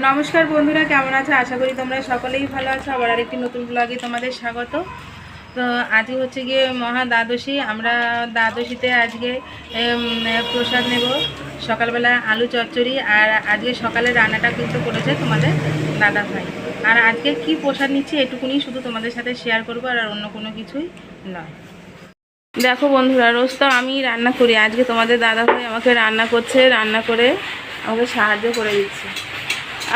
নমস্কার বন্ধুরা, কেমন আছো? আশা করি তোমরা সকলেই ভালো আছো। আবার আরেকটি নতুন ব্লগে তোমাদের স্বাগত। তো আজকে হচ্ছে গিয়ে মহা দ্বাদশী। আমরা দ্বাদশীতে আজকে প্রসাদ নেব। সকালবেলা আলু চচ্চড়ি, আর আজকে সকালে রান্নাটা কিন্তু করেছে তোমাদের দাদা ভাই। আর আজকে কি প্রসাদ নিচ্ছি এটুকুনি শুধু তোমাদের সাথে শেয়ার করবো, আর অন্য কোনো কিছুই নয়। দেখো বন্ধুরা, রোজ তো আমি রান্না করি, আজকে তোমাদের দাদা ভাই আমাকে রান্না করছে, রান্না করে আমাকে সাহায্য করে দিচ্ছে।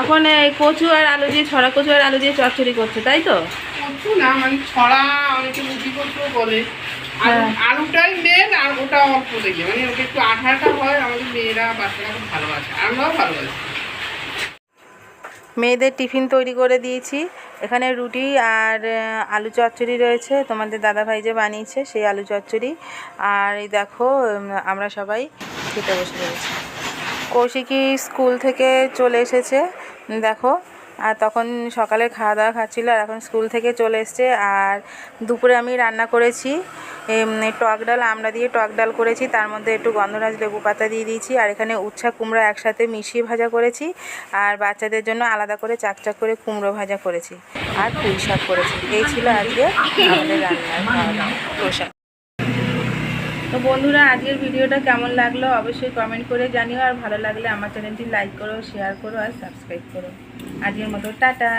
এখন এই কচু আর আলু দিয়ে, ছড়া কচু আর আলু দিয়ে চচ্চড়ি করছে, তাই তো? কচু না, মানে ছড়া, অনেকে লুচি কচু বলে। আলুটাই মেন, আর ওটা অল্প দেখলে মানে ওটা একটু আঠা আঠা হয়। আমাদের মেয়েরা বাচ্চারা খুব ভালোবাসে, আমরাও ভালোবাসি। মেয়েদের টিফিন তৈরি করে দিয়েছি। এখানে রুটি আর আলু চচ্চড়ি রয়েছে, তোমাদের দাদাভাই যে বানিয়েছে সেই আলু চচ্চড়ি। আর এই দেখো, আমরা সবাই খেতে বসে রয়েছি। কৌশিকী স্কুল থেকে চলে এসেছে দেখো, আর তখন সকালে খাওয়া দাওয়া খাচ্ছিল, আর এখন স্কুল থেকে চলে এসছে। আর দুপুরে আমি রান্না করেছি টক ডাল, আমড়া দিয়ে টক ডাল করেছি, তার মধ্যে একটু গন্ধরাজ লেবু পাতা দিয়ে দিয়েছি। আর এখানে উচ্ছা কুমড়া একসাথে মিশিয়ে ভাজা করেছি, আর বাচ্চাদের জন্য আলাদা করে চাকচাক করে কুমড়ো ভাজা করেছি, আর পুঁই শাক করেছি। এই ছিল আজকে আমাদের রান্নার খাওয়া দাওয়া প্রসাদ। তো বন্ধুরা, আজকের ভিডিওটা কেমন লাগলো অবশ্যই কমেন্ট করে জানিও, আর ভালো লাগলে আমার চ্যানেলটি লাইক করো, শেয়ার করো, আর সাবস্ক্রাইব করো। আজকের মতো টাটা।